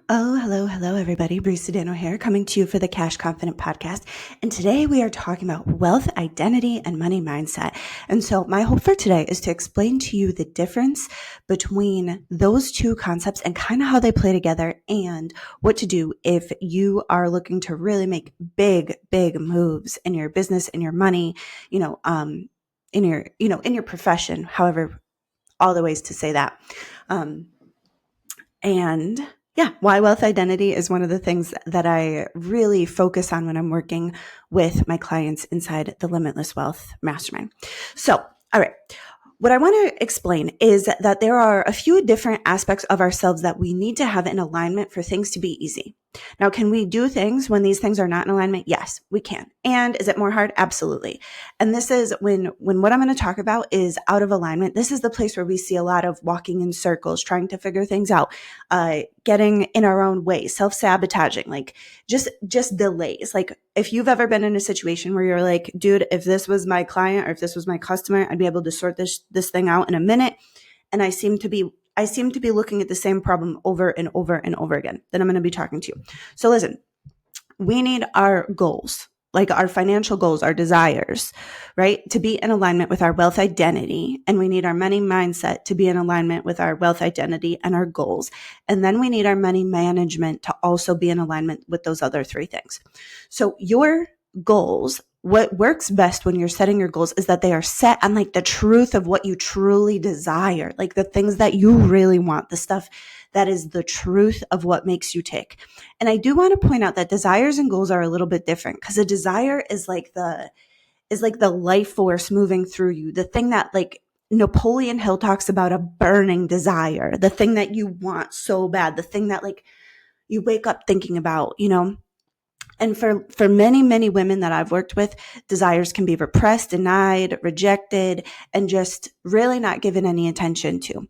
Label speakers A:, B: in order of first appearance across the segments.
A: Oh, hello, everybody. Bruce Sedano here, coming to you for the Cash Confident podcast. And today we are talking about wealth, identity, and money mindset. And so my hope for today is to explain to you the difference between those two concepts and kind of how they play together and what to do if you are looking to really make big moves in your business, in your money, in your profession, however, all the ways to say that. And yeah, why wealth identity is one of the things that I really focus on when I'm working with my clients inside the Limitless Wealth Mastermind. So, all right. What I want to explain is that there are a few different aspects of ourselves that we need to have in alignment for things to be easy. Now, can we do things when these things are not in alignment? Yes, we can. And is it more hard? Absolutely. And this is when what I'm going to talk about is out of alignment. This is the place where we see a lot of walking in circles, trying to figure things out, getting in our own way, self-sabotaging, like just delays. Like if you've ever been in a situation where you're like, dude, if this was my client or if this was my customer, I'd be able to sort this thing out in a minute. And I seem to be looking at the same problem over and over and over again. Then I'm going to be talking to you. So listen, we need our goals, like our financial goals, our desires, right, to be in alignment with our wealth identity. And we need our money mindset to be in alignment with our wealth identity and our goals. And then we need our money management to also be in alignment with those other three things. So your goals, what works best when you're setting your goals is that they are set on like the truth of what you truly desire, like the things that you really want, the stuff that is the truth of what makes you tick. And I do want to point out that desires and goals are a little bit different because a desire is like the life force moving through you, the thing that like Napoleon Hill talks about, a burning desire, the thing that you want so bad, the thing that like you wake up thinking about, And for many women that I've worked with, desires can be repressed, denied, rejected, and just really not given any attention to.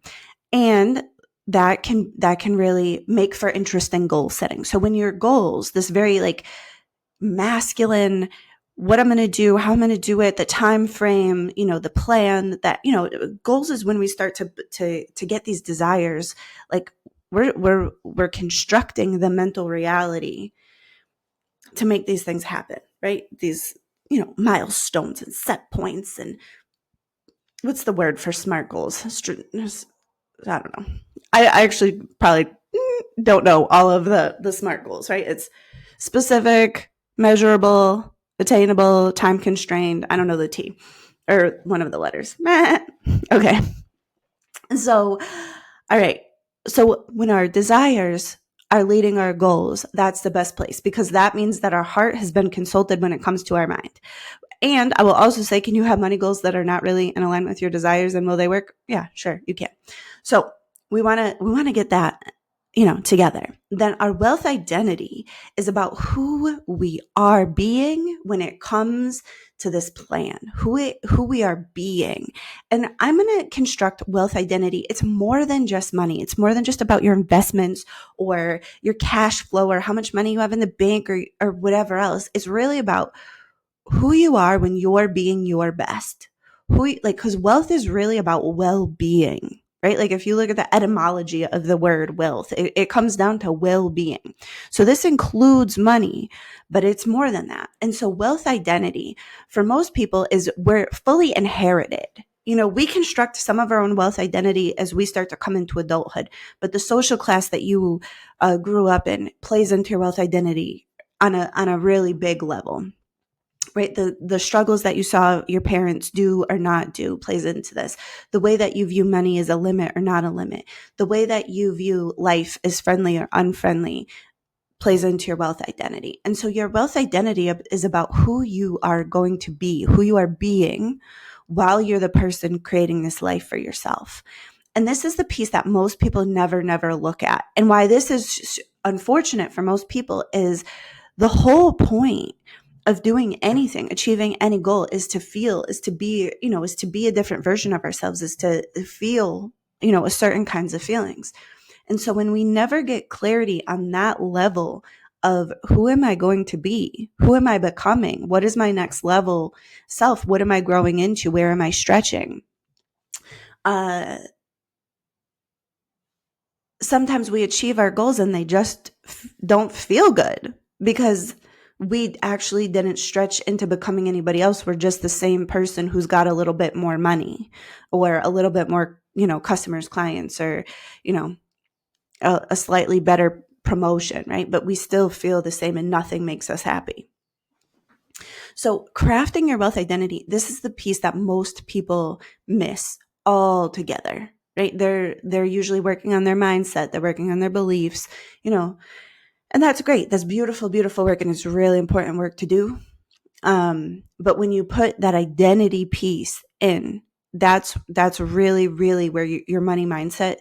A: And that can really make for interesting goal setting. So when your goals, this very like masculine, what I'm going to do, how I'm going to do it, the time frame, the plan, that, goals is when we start to get these desires, like we're constructing the mental reality to make these things happen, right? These, milestones and set points and what's the word for SMART goals? I don't know. I actually probably don't know all of the SMART goals, right? It's specific, measurable, attainable, time constrained. I don't know the T or one of the letters. Okay. So, all right. So when our desires are leading our goals, that's the best place because that means that our heart has been consulted when it comes to our mind. And I will also say, can you have money goals that are not really in alignment with your desires, and will they work? Yeah, sure, you can. So we want to get that, together. Then our wealth identity is about who we are being when it comes to this plan, who we are being. And I'm going to construct wealth identity. It's more than just money. It's more than just about your investments or your cash flow or how much money you have in the bank or whatever else. It's really about who you are when you're being your best. Because wealth is really about well-being, right? Like if you look at the etymology of the word wealth, it comes down to well-being. So this includes money, but it's more than that. And so wealth identity for most people is we're fully inherited. We construct some of our own wealth identity as we start to come into adulthood, but the social class that you grew up in plays into your wealth identity on a really big level. Right? The struggles that you saw your parents do or not do plays into this. The way that you view money as a limit or not a limit. The way that you view life as friendly or unfriendly plays into your wealth identity. And so your wealth identity is about who you are going to be, who you are being while you're the person creating this life for yourself. And this is the piece that most people never look at. And why this is unfortunate for most people is the whole point of doing anything, achieving any goal is to be a different version of ourselves, is to feel, a certain kinds of feelings. And so when we never get clarity on that level of who am I going to be? Who am I becoming? What is my next level self? What am I growing into? Where am I stretching? sometimes we achieve our goals and they just don't feel good because we actually didn't stretch into becoming anybody else. We're just the same person who's got a little bit more money or a little bit more, customers, clients, or, a slightly better promotion, right? But we still feel the same and nothing makes us happy. So crafting your wealth identity, this is the piece that most people miss altogether, right? They're usually working on their mindset, they're working on their beliefs, and that's great. That's beautiful, beautiful work, and it's really important work to do. But when you put that identity piece in, that's really, really where your money mindset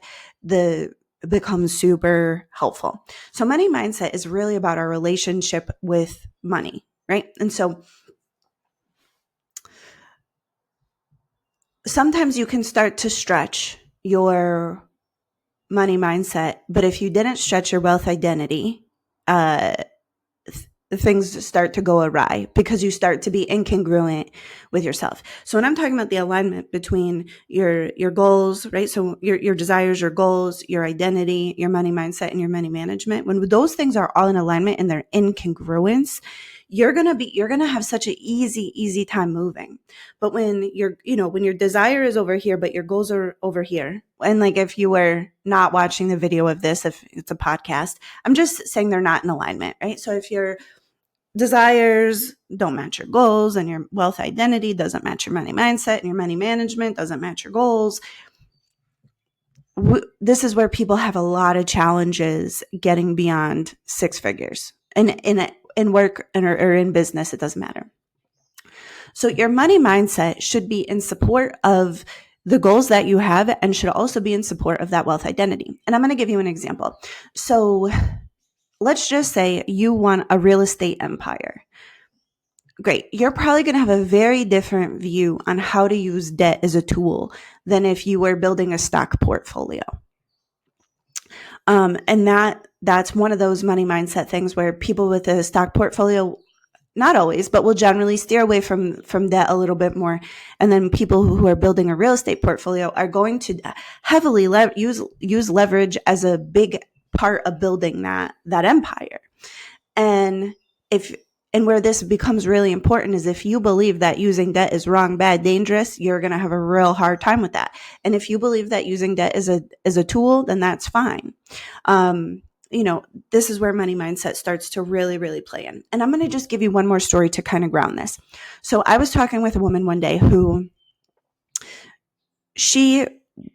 A: becomes super helpful. So money mindset is really about our relationship with money, right? And so sometimes you can start to stretch your money mindset, but if you didn't stretch your wealth identity, things start to go awry because you start to be incongruent with yourself. So when I'm talking about the alignment between your goals, right? So your desires, your goals, your identity, your money mindset, and your money management, when those things are all in alignment and they're in congruence, you're going to have such an easy time moving. But when when your desire is over here, but your goals are over here. And like, if you were not watching the video of this, if it's a podcast, I'm just saying they're not in alignment, right? So if your desires don't match your goals and your wealth identity doesn't match your money mindset and your money management doesn't match your goals, this is where people have a lot of challenges getting beyond six figures. And in work or in business, it doesn't matter. So your money mindset should be in support of the goals that you have and should also be in support of that wealth identity. And I'm going to give you an example. So let's just say you want a real estate empire. Great. You're probably going to have a very different view on how to use debt as a tool than if you were building a stock portfolio. And that's one of those money mindset things where people with a stock portfolio, not always, but will generally steer away from debt a little bit more. And then people who are building a real estate portfolio are going to heavily use leverage as a big part of building that empire. And where this becomes really important is if you believe that using debt is wrong, bad, dangerous, you're going to have a real hard time with that. And if you believe that using debt is a tool, then that's fine. This is where money mindset starts to really, really play in. And I'm going to just give you one more story to kind of ground this. So I was talking with a woman one day who she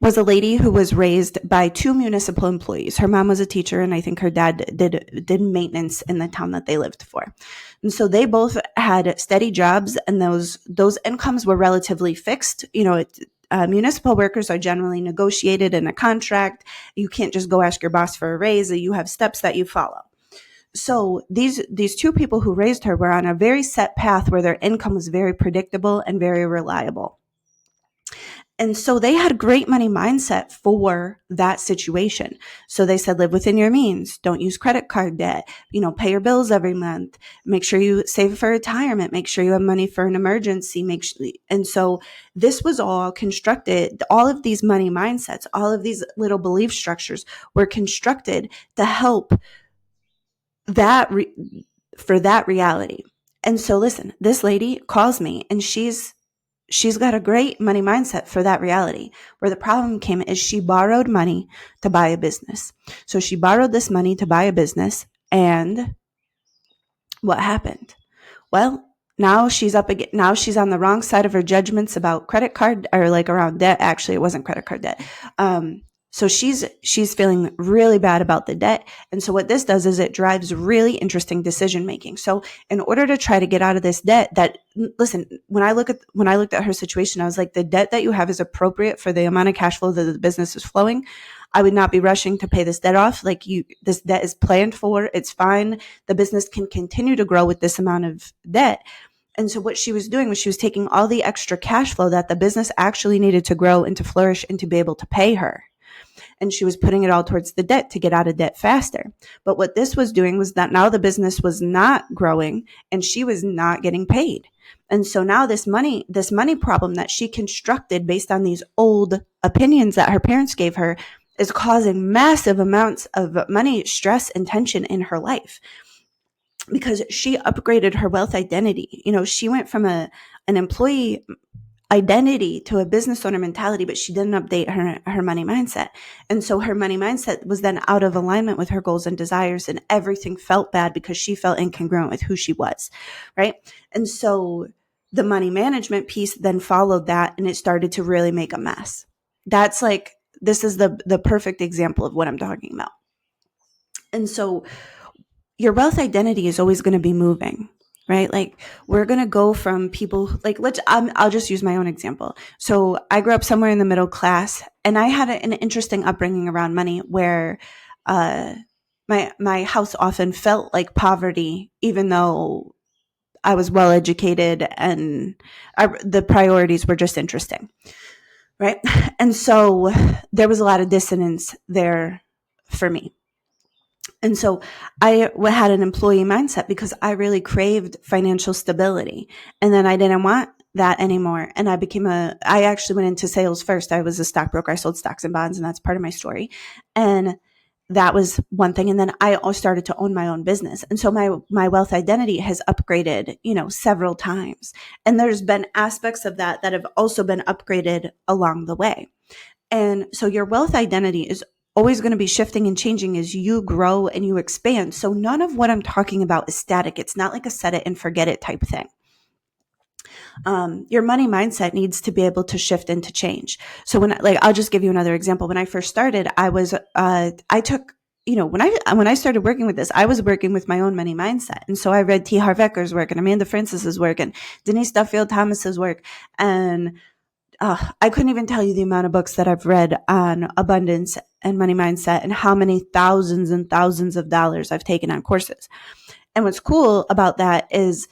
A: was a lady who was raised by two municipal employees. Her mom was a teacher, and I think her dad did maintenance in the town that they lived for. And so they both had steady jobs, and those incomes were relatively fixed. Municipal workers are generally negotiated in a contract. You can't just go ask your boss for a raise. You have steps that you follow. So these two people who raised her were on a very set path where their income was very predictable and very reliable. And so they had a great money mindset for that situation. So they said, live within your means. Don't use credit card debt. Pay your bills every month. Make sure you save for retirement. Make sure you have money for an emergency. And so this was all constructed. All of these money mindsets, all of these little belief structures were constructed to help for that reality. And so listen, this lady calls me and she's got a great money mindset for that reality. Where the problem came is she borrowed money to buy a business. So she borrowed this money to buy a business, and what happened? Well, now she's up again. Now she's on the wrong side of her judgments about credit card, or like around debt. Actually, it wasn't credit card debt. So she's feeling really bad about the debt. And so what this does is it drives really interesting decision making. So in order to try to get out of this debt, when I looked at her situation, I was like, the debt that you have is appropriate for the amount of cash flow that the business is flowing. I would not be rushing to pay this debt off. This debt is planned for. It's fine. The business can continue to grow with this amount of debt. And so what she was doing was she was taking all the extra cash flow that the business actually needed to grow and to flourish and to be able to pay her. And she was putting it all towards the debt to get out of debt faster. But what this was doing was that now the business was not growing and she was not getting paid. And so now this money problem that she constructed based on these old opinions that her parents gave her is causing massive amounts of money, stress, and tension in her life because she upgraded her wealth identity. She went from an employee identity to a business owner mentality, but she didn't update her money mindset. And so her money mindset was then out of alignment with her goals and desires, and everything felt bad because she felt incongruent with who she was, right? And so the money management piece then followed that, and it started to really make a mess. That's like, this is the perfect example of what I'm talking about. And so your wealth identity is always going to be moving, right? Like, we're going to go from people like, I'll just use my own example. So I grew up somewhere in the middle class, and I had an interesting upbringing around money where, my house often felt like poverty, even though I was well educated and the priorities were just interesting, right? And so there was a lot of dissonance there for me. And so I had an employee mindset because I really craved financial stability. And then I didn't want that anymore. And I actually went into sales first. I was a stockbroker. I sold stocks and bonds, and that's part of my story. And that was one thing. And then I started to own my own business. And so my wealth identity has upgraded, several times. And there's been aspects of that have also been upgraded along the way. And so your wealth identity is always going to be shifting and changing as you grow and you expand. So none of what I'm talking about is static. It's not like a set it and forget it type thing. Your money mindset needs to be able to shift and to change. So I'll just give you another example. When I first started, when I started working with this, I was working with my own money mindset. And so I read T Harv Eker's work and Amanda Francis's work and Denise Duffield Thomas's work. And I couldn't even tell you the amount of books that I've read on abundance and money mindset and how many thousands and thousands of dollars I've taken on courses. And what's cool about that is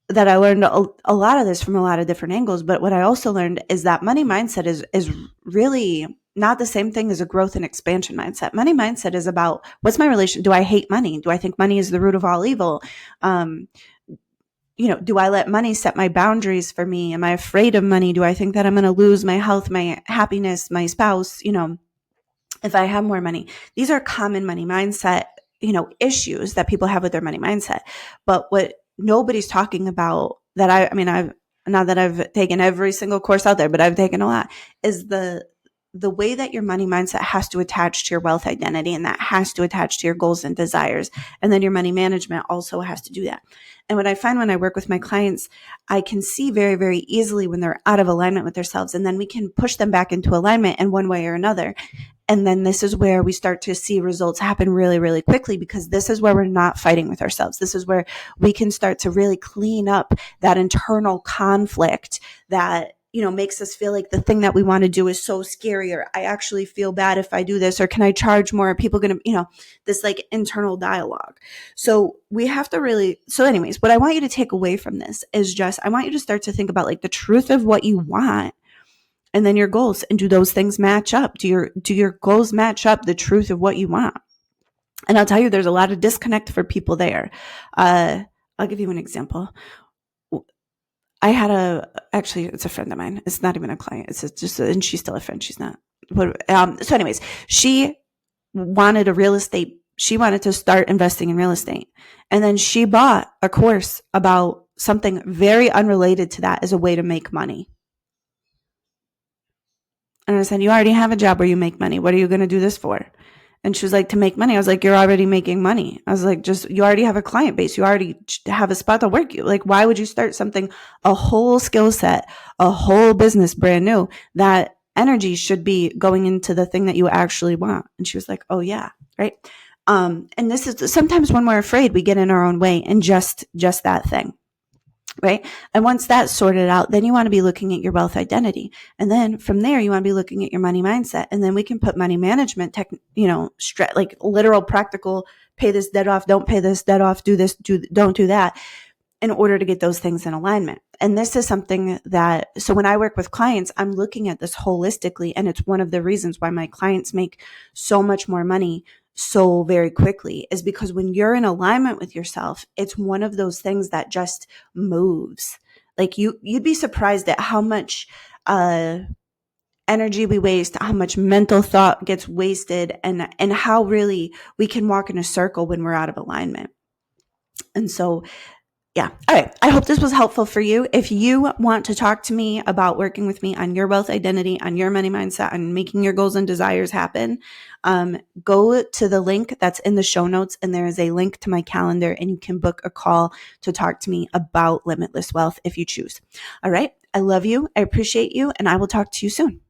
A: that I learned a lot of this from a lot of different angles. But what I also learned is that money mindset is really not the same thing as a growth and expansion mindset. Money mindset is about, what's my relation? Do I hate money? Do I think money is the root of all evil? Do I let money set my boundaries for me? Am I afraid of money? Do I think that I'm going to lose my health, my happiness, my spouse, if I have more money? These are common money mindset, issues that people have with their money mindset. But what nobody's talking about I've not that I've taken every single course out there, but I've taken a lot, is the way that your money mindset has to attach to your wealth identity, and that has to attach to your goals and desires. And then your money management also has to do that. And what I find when I work with my clients, I can see very, very easily when they're out of alignment with themselves, and then we can push them back into alignment in one way or another. And then this is where we start to see results happen really, really quickly, because this is where we're not fighting with ourselves. This is where we can start to really clean up that internal conflict that makes us feel like the thing that we want to do is so scary, or I actually feel bad if I do this, or can I charge more? Are people going to, this like internal dialogue. So we have to anyways, what I want you to take away from this is just, I want you to start to think about like the truth of what you want, and then your goals, and do those things match up? Do your goals match up the truth of what you want? And I'll tell you, there's a lot of disconnect for people there. I'll give you an example. Actually, it's a friend of mine. It's not even a client. It's just, and she's still a friend. She's not. So anyways, she wanted to start investing in real estate. And then she bought a course about something very unrelated to that as a way to make money. And I said, you already have a job where you make money. What are you going to do this for? And she was like, to make money. I was like, you're already making money. I was like, you already have a client base. You already have a spot to work. Why would you start something, a whole skill set, a whole business brand new? That energy should be going into the thing that you actually want. And she was like, oh yeah. Right. And this is sometimes when we're afraid, we get in our own way and just that thing. Right. And once that's sorted out, then you want to be looking at your wealth identity. And then from there, you want to be looking at your money mindset. And then we can put money management, like literal, practical, pay this debt off, don't pay this debt off, do this, don't do that, in order to get those things in alignment. And this is something so when I work with clients, I'm looking at this holistically. And it's one of the reasons why my clients make so much more money so very quickly, is because when you're in alignment with yourself, it's one of those things that just moves. Like you'd be surprised at how much energy we waste, how much mental thought gets wasted, and how really we can walk in a circle when we're out of alignment. And so, yeah. All right. I hope this was helpful for you. If you want to talk to me about working with me on your wealth identity, on your money mindset, on making your goals and desires happen, go to the link that's in the show notes, and there is a link to my calendar, and you can book a call to talk to me about limitless wealth if you choose. All right. I love you. I appreciate you, and I will talk to you soon.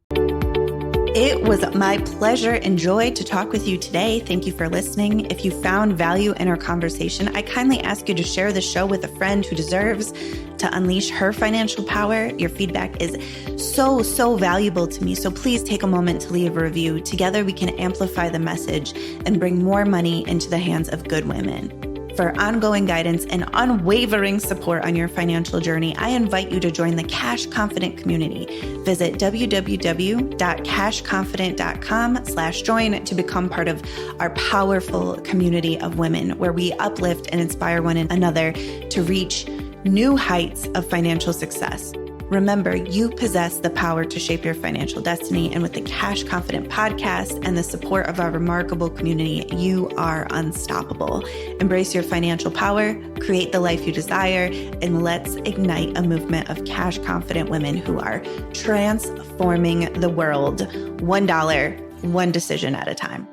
A: It was my pleasure and joy to talk with you today. Thank you for listening. If you found value in our conversation, I kindly ask you to share the show with a friend who deserves to unleash her financial power. Your feedback is so valuable to me. So please take a moment to leave a review. Together we can amplify the message and bring more money into the hands of good women. For ongoing guidance and unwavering support on your financial journey, I invite you to join the Cash Confident community. Visit www.cashconfident.com/join to become part of our powerful community of women, where we uplift and inspire one another to reach new heights of financial success. Remember, you possess the power to shape your financial destiny. And with the Cash Confident podcast and the support of our remarkable community, you are unstoppable. Embrace your financial power, create the life you desire, and let's ignite a movement of cash confident women who are transforming the world $1, one decision at a time.